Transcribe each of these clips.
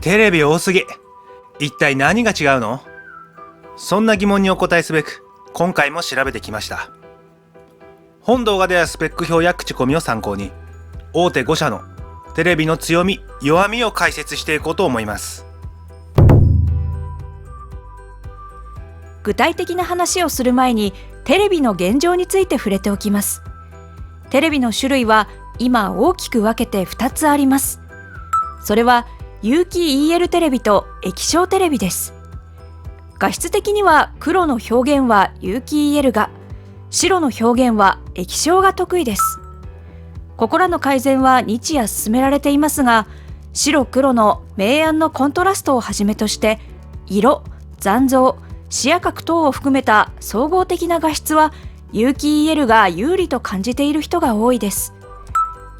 テレビ多すぎ。一体何が違うの？そんな疑問にお答えすべく、今回も調べてきました。本動画ではスペック表や口コミを参考に、大手5社のテレビの強み、弱みを解説していこうと思います。具体的な話をする前に、テレビの現状について触れておきます。テレビの種類は今大きく分けて2つあります。それは有機 EL テレビと液晶テレビです。画質的には黒の表現は有機 EL が、白の表現は液晶が得意です。ここらの改善は日夜進められていますが、白黒の明暗のコントラストをはじめとして、色、残像、視野角等を含めた総合的な画質は有機 EL が有利と感じている人が多いです。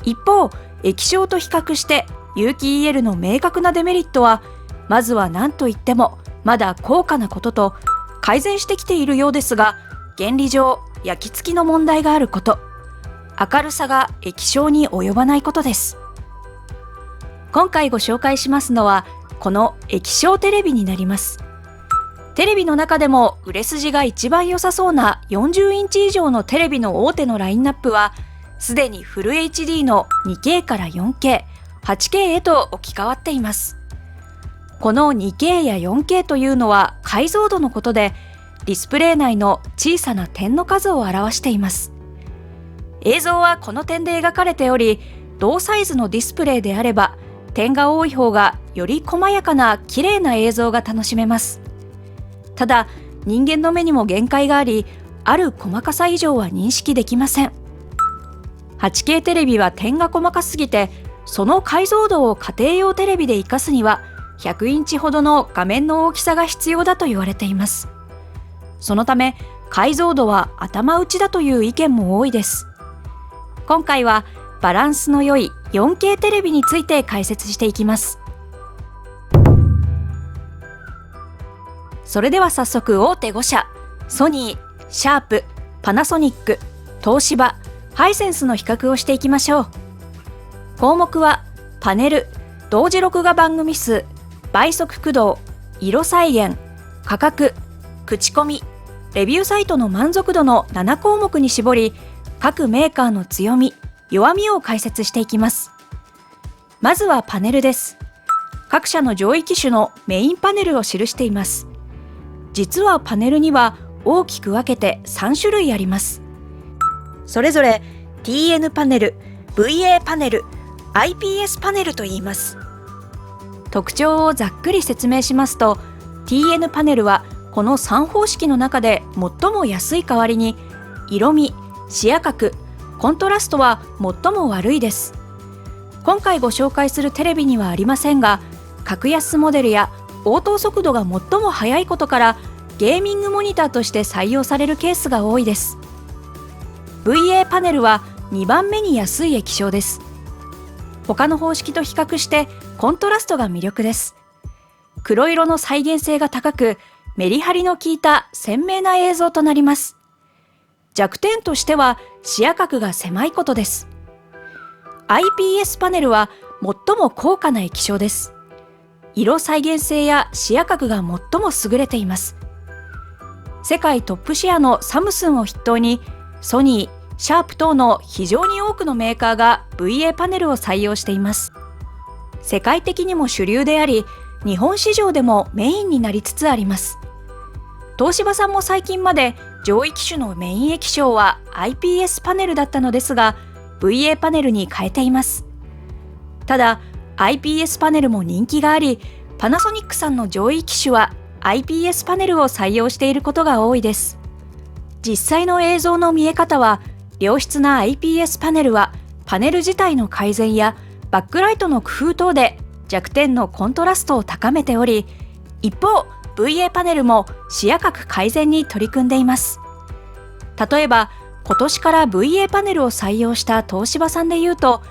一方、液晶と比較して有機 EL の明確なデメリットは、まずは何といってもまだ高価なことと、改善してきているようですが、原理上焼き付きの問題があること、明るさが液晶に及ばないことです。今回ご紹介しますのはこの液晶テレビになります。テレビの中でも売れ筋が一番良さそうな40インチ以上のテレビの大手のラインナップは、すでにフル HD の 2K から 4K、8K へと置き換わっています。この 2K や 4K というのは解像度のことで、ディスプレイ内の小さな点の数を表しています。映像はこの点で描かれており、同サイズのディスプレイであれば、点が多い方がより細やかな綺麗な映像が楽しめます。ただ、人間の目にも限界があり、ある細かさ以上は認識できません。8K テレビは点が細かすぎて、その解像度を家庭用テレビで活かすには、100インチほどの画面の大きさが必要だと言われています。そのため、解像度は頭打ちだという意見も多いです。今回はバランスの良い 4K テレビについて解説していきます。それでは早速大手5社、ソニー、シャープ、パナソニック、東芝、ハイセンスの比較をしていきましょう。項目はパネル、同時録画番組数、倍速駆動、色再現、価格、口コミ、レビューサイトの満足度の7項目に絞り、各メーカーの強み、弱みを解説していきます。まずはパネルです。各社の上位機種のメインパネルを記しています。実はパネルには大きく分けて3種類あります。それぞれ TN パネル、VA パネル、IPS パネルと言います。特徴をざっくり説明しますと、TN パネルはこの3方式の中で最も安い代わりに、色味、視野角、コントラストは最も悪いです。今回ご紹介するテレビにはありませんが、格安モデルや応答速度が最も速いことから、ゲーミングモニターとして採用されるケースが多いです。VA パネルは2番目に安い液晶です。他の方式と比較してコントラストが魅力です。黒色の再現性が高く、メリハリの効いた鮮明な映像となります。弱点としては視野角が狭いことです。IPS パネルは最も高価な液晶です。色再現性や視野角が最も優れています。世界トップシェアのサムスンを筆頭に、ソニー、シャープ等の非常に多くのメーカーが VA パネルを採用しています。世界的にも主流であり、日本市場でもメインになりつつあります。東芝さんも最近まで上位機種のメイン液晶は IPS パネルだったのですが、VA パネルに変えています。ただ、IPS パネルも人気があり、パナソニックさんの上位機種は IPS パネルを採用していることが多いです。実際の映像の見え方は、良質な IPS パネルはパネル自体の改善やバックライトの工夫等で弱点のコントラストを高めており、一方 VA パネルも視野角改善に取り組んでいます。例えば今年から VA パネルを採用した東芝さんでいうと、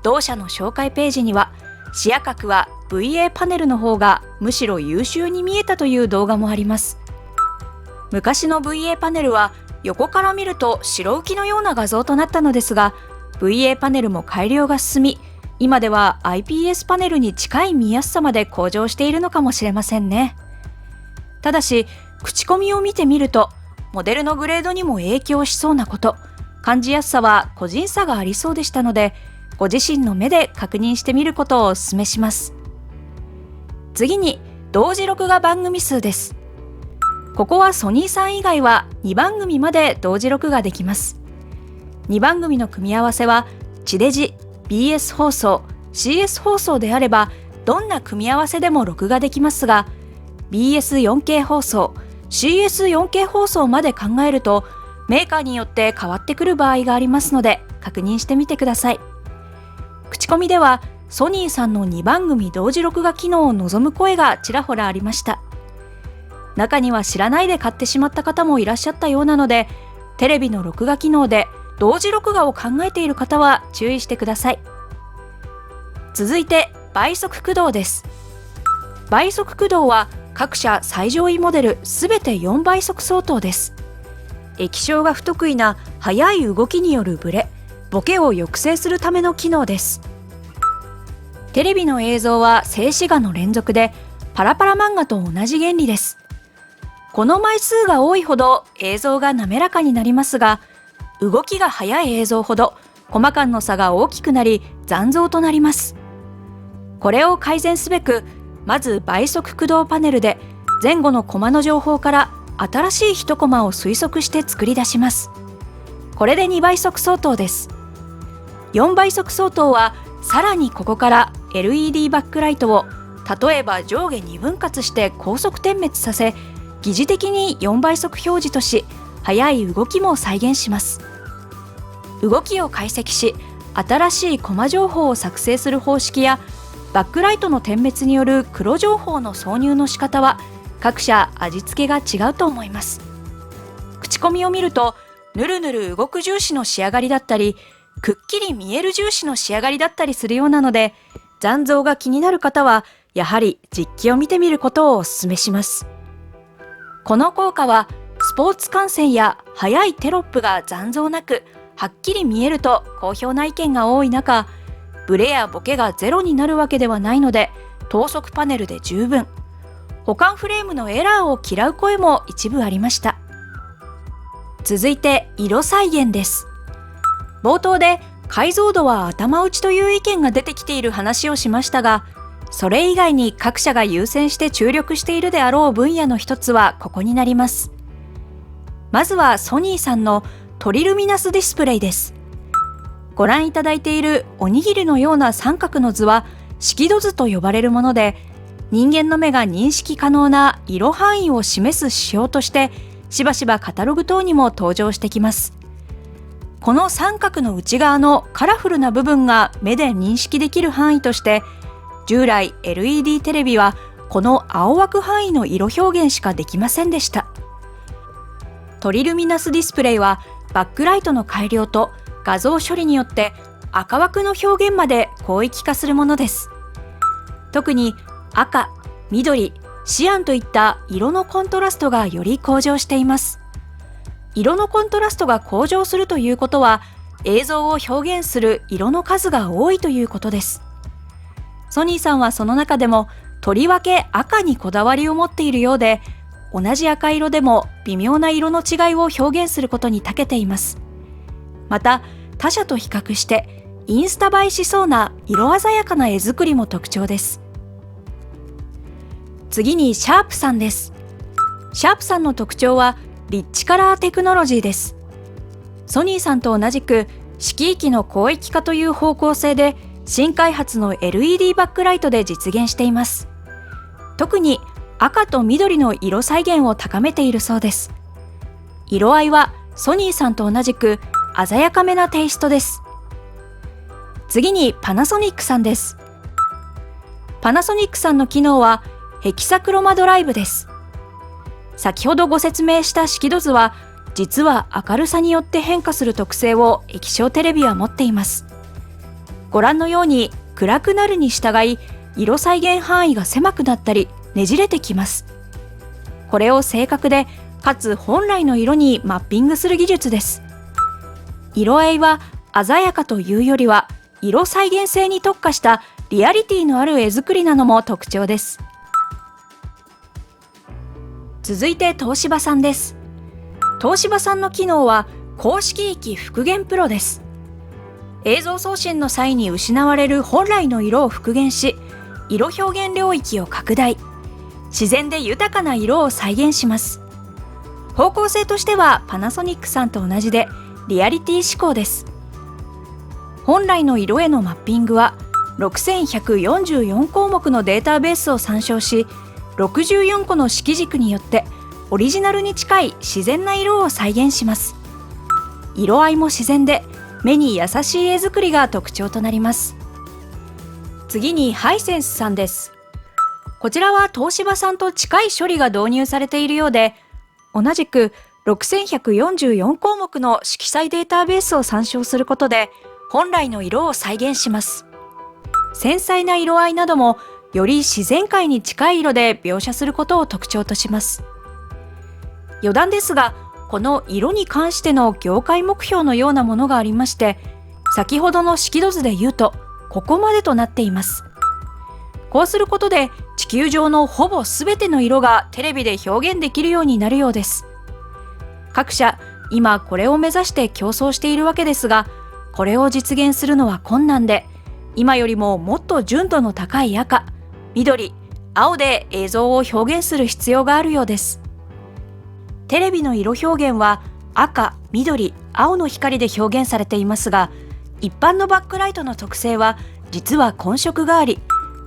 同社の紹介ページには視野角は VA パネルの方がむしろ優秀に見えたという動画もあります。昔の VA パネルは横から見ると白浮きのような画像となったのですが、VA パネルも改良が進み、今では IPS パネルに近い見やすさまで向上しているのかもしれませんね。ただし、口コミを見てみると、モデルのグレードにも影響しそうなこと、感じやすさは個人差がありそうでしたので、ご自身の目で確認してみることをお勧めします。次に、同時録画番組数です。ここはソニーさん以外は2番組まで同時録画できます。2番組の組み合わせは、地デジ、BS 放送、CS 放送であれば、どんな組み合わせでも録画できますが、BS4K 放送、CS4K 放送まで考えると、メーカーによって変わってくる場合がありますので、確認してみてください。口コミでは、ソニーさんの2番組同時録画機能を望む声がちらほらありました。中には知らないで買ってしまった方もいらっしゃったようなので、テレビの録画機能で同時録画を考えている方は注意してください。続いて、倍速駆動です。倍速駆動は各社最上位モデルすべて4倍速相当です。液晶が不得意な速い動きによるブレ、ボケを抑制するための機能です。テレビの映像は静止画の連続で、パラパラ漫画と同じ原理です。この枚数が多いほど映像が滑らかになりますが、動きが速い映像ほどコマ間の差が大きくなり残像となります。これを改善すべく、まず倍速駆動パネルで前後のコマの情報から新しい1コマを推測して作り出します。これで2倍速相当です。4倍速相当はさらにここから LED バックライトを例えば上下2分割して高速点滅させ、疑似的に4倍速表示とし、速い動きも再現します。動きを解析し、新しいコマ情報を作成する方式や、バックライトの点滅による黒情報の挿入の仕方は各社味付けが違うと思います。口コミを見ると、ぬるぬる動く重視の仕上がりだったり、くっきり見える重視の仕上がりだったりするようなので、残像が気になる方はやはり実機を見てみることをお勧めします。この効果はスポーツ観戦や速いテロップが残像なくはっきり見えると好評な意見が多い中、ブレやボケがゼロになるわけではないので、等速パネルで十分。保管フレームのエラーを嫌う声も一部ありました。続いて、色再現です。冒頭で解像度は頭打ちという意見が出てきている話をしましたが、それ以外に各社が優先して注力しているであろう分野の一つはここになります。まずはソニーさんのトリルミナスディスプレイです。ご覧いただいているおにぎりのような三角の図は色度図と呼ばれるもので、人間の目が認識可能な色範囲を示す指標としてしばしばカタログ等にも登場してきます。この三角の内側のカラフルな部分が目で認識できる範囲として、従来 LED テレビはこの青枠範囲の色表現しかできませんでした。トリルミナスディスプレイはバックライトの改良と画像処理によって赤枠の表現まで広域化するものです。特に赤、緑、シアンといった色のコントラストがより向上しています。色のコントラストが向上するということは、映像を表現する色の数が多いということです。ソニーさんはその中でもとりわけ赤にこだわりを持っているようで、同じ赤色でも微妙な色の違いを表現することに長けています。また、他社と比較してインスタ映えしそうな色鮮やかな絵作りも特徴です。次にシャープさんです。シャープさんの特徴はリッチカラーテクノロジーです。ソニーさんと同じく色域の広域化という方向性で新開発の LED バックライトで実現しています。特に赤と緑の色再現を高めているそうです。色合いはソニーさんと同じく鮮やかめなテイストです。次にパナソニックさんです。パナソニックさんの機能はヘキサクロマドライブです。先ほどご説明した色度図は実は明るさによって変化する特性を液晶テレビは持っています。ご覧のように暗くなるに従い色再現範囲が狭くなったりねじれてきます。これを正確でかつ本来の色にマッピングする技術です。色合いは鮮やかというよりは色再現性に特化したリアリティのある絵作りなのも特徴です。続いて東芝さんです。東芝さんの機能は公式域復元プロです。映像送信の際に失われる本来の色を復元し、色表現領域を拡大、自然で豊かな色を再現します。方向性としてはパナソニックさんと同じでリアリティ志向です。本来の色へのマッピングは6144項目のデータベースを参照し、64個の色軸によってオリジナルに近い自然な色を再現します。色合いも自然で目に優しい絵作りが特徴となります。次にハイセンスさんです。こちらは東芝さんと近い処理が導入されているようで、同じく6144項目の色彩データベースを参照することで本来の色を再現します。繊細な色合いなどもより自然界に近い色で描写することを特徴とします。余談ですが、この色に関しての業界目標のようなものがありまして、先ほどの色度図で言うとここまでとなっています。こうすることで地球上のほぼ全ての色がテレビで表現できるようになるようです。各社今これを目指して競争しているわけですが、これを実現するのは困難で、今よりももっと純度の高い赤、緑、青で映像を表現する必要があるようです。テレビの色表現は赤、緑、青の光で表現されていますが、一般のバックライトの特性は実は混色があり、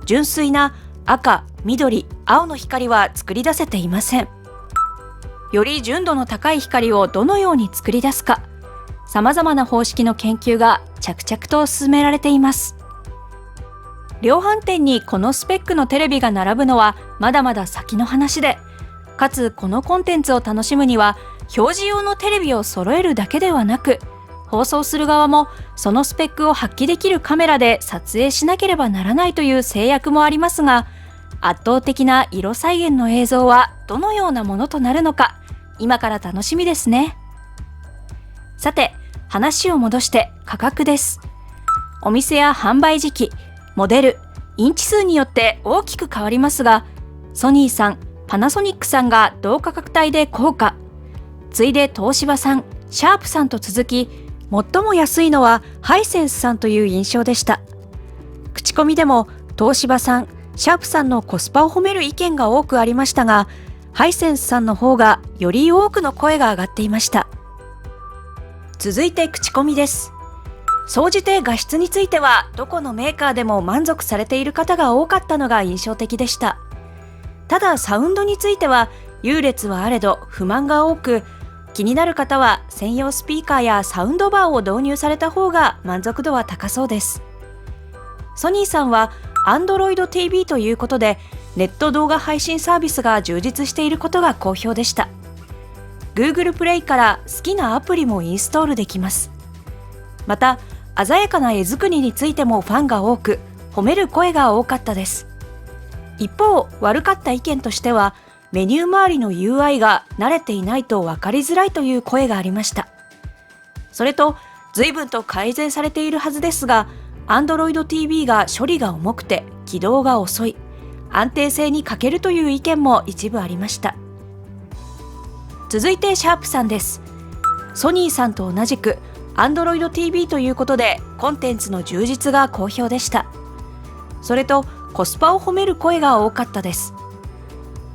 純粋な赤、緑、青の光は作り出せていません。より純度の高い光をどのように作り出すか、様々な方式の研究が着々と進められています。量販店にこのスペックのテレビが並ぶのはまだまだ先の話で、かつこのコンテンツを楽しむには表示用のテレビを揃えるだけではなく、放送する側もそのスペックを発揮できるカメラで撮影しなければならないという制約もありますが、圧倒的な色再現の映像はどのようなものとなるのか、今から楽しみですね。さて、話を戻して価格です。お店や販売時期、モデル、インチ数によって大きく変わりますが、ソニーさん、パナソニックさんが同価格帯で高価、次いで東芝さん、シャープさんと続き、最も安いのはハイセンスさんという印象でした。口コミでも東芝さん、シャープさんのコスパを褒める意見が多くありましたが、ハイセンスさんの方がより多くの声が上がっていました。続いて口コミです。総じて画質についてはどこのメーカーでも満足されている方が多かったのが印象的でした。ただサウンドについては優劣はあれど不満が多く、気になる方は専用スピーカーやサウンドバーを導入された方が満足度は高そうです。ソニーさんは Android TV ということでネット動画配信サービスが充実していることが好評でした。 Google プレイから好きなアプリもインストールできます。また鮮やかな絵作りについてもファンが多く、褒める声が多かったです。一方、悪かった意見としてはメニュー周りの UI が慣れていないと分かりづらいという声がありました。それと随分と改善されているはずですが、 Android TV が処理が重くて起動が遅い、安定性に欠けるという意見も一部ありました。続いてシャープさんです。ソニーさんと同じく Android TV ということでコンテンツの充実が好評でした。それとコスパを褒める声が多かったです。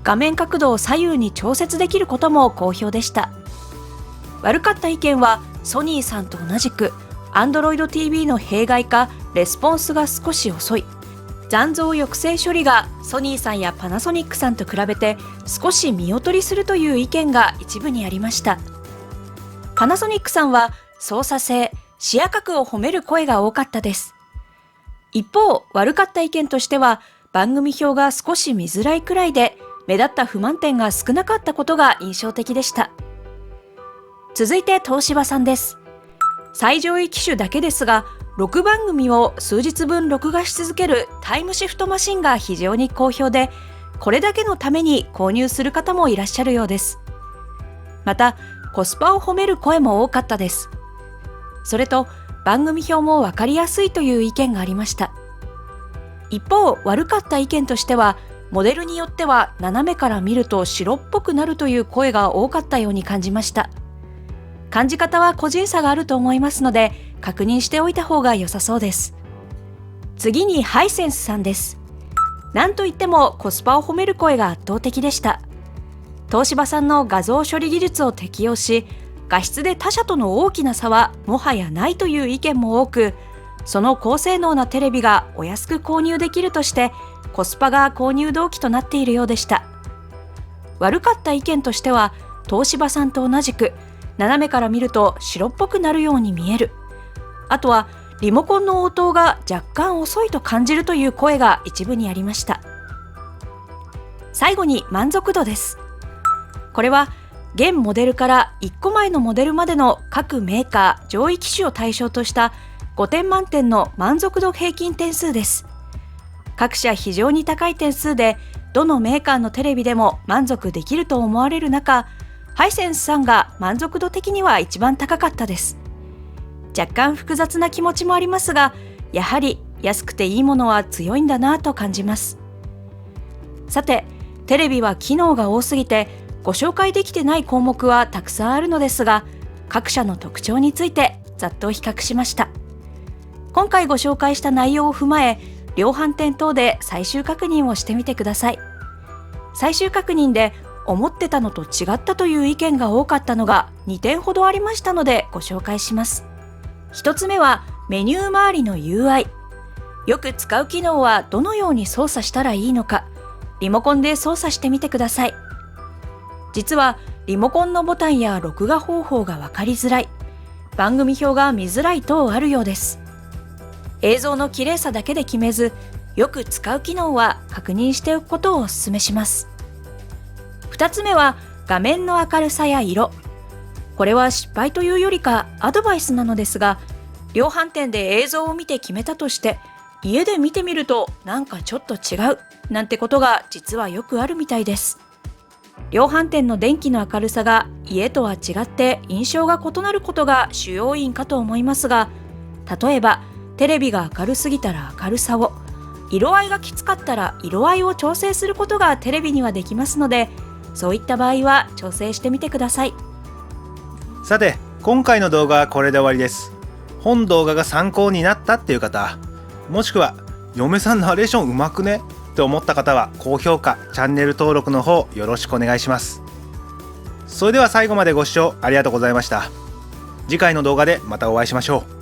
画面角度を左右に調節できることも好評でした。悪かった意見はソニーさんと同じく Android TV の弊害かレスポンスが少し遅い、残像抑制処理がソニーさんやパナソニックさんと比べて少し見劣りするという意見が一部にありました。パナソニックさんは操作性、視野角を褒める声が多かったです。一方、悪かった意見としては番組表が少し見づらいくらいで目立った不満点が少なかったことが印象的でした。続いて東芝さんです。最上位機種だけですが6番組を数日分録画し続けるタイムシフトマシンが非常に好評で、これだけのために購入する方もいらっしゃるようです。またコスパを褒める声も多かったです。それと番組表もわかりやすいという意見がありました。一方、悪かった意見としては、モデルによっては斜めから見ると白っぽくなるという声が多かったように感じました。感じ方は個人差があると思いますので、確認しておいた方が良さそうです。次にハイセンスさんです。なんといってもコスパを褒める声が圧倒的でした。東芝さんの画像処理技術を適用し、画質で他社との大きな差はもはやないという意見も多く、その高性能なテレビがお安く購入できるとしてコスパが購入動機となっているようでした。悪かった意見としては、東芝さんと同じく斜めから見ると白っぽくなるように見える、あとはリモコンの応答が若干遅いと感じるという声が一部にありました。最後に満足度です。これは現モデルから1個前のモデルまでの各メーカー上位機種を対象とした5点満点の満足度平均点数です。各社非常に高い点数で、どのメーカーのテレビでも満足できると思われる中、ハイセンスさんが満足度的には一番高かったです。若干複雑な気持ちもありますが、やはり安くていいものは強いんだなと感じます。さて、テレビは機能が多すぎてご紹介できてない項目はたくさんあるのですが、各社の特徴についてざっと比較しました。今回ご紹介した内容を踏まえ、量販店等で最終確認をしてみてください。最終確認で思ってたのと違ったという意見が多かったのが2点ほどありましたのでご紹介します。1つ目はメニュー周りの UI。よく使う機能はどのように操作したらいいのか、リモコンで操作してみてください。実はリモコンのボタンや録画方法が分かりづらい、番組表が見づらい等あるようです。映像の綺麗さだけで決めず、よく使う機能は確認しておくことをお勧めします。2つ目は画面の明るさや色。これは失敗というよりかアドバイスなのですが、量販店で映像を見て決めたとして、家で見てみるとなんかちょっと違うなんてことが実はよくあるみたいです。量販店の電気の明るさが家とは違って印象が異なることが主要因かと思いますが、例えばテレビが明るすぎたら明るさを、色合いがきつかったら色合いを調整することがテレビにはできますので、そういった場合は調整してみてください。さて、今回の動画はこれで終わりです。本動画が参考になったっていう方、もしくは嫁さんナレーションうまくねって思った方は高評価、チャンネル登録の方よろしくお願いします。それでは最後までご視聴ありがとうございました。次回の動画でまたお会いしましょう。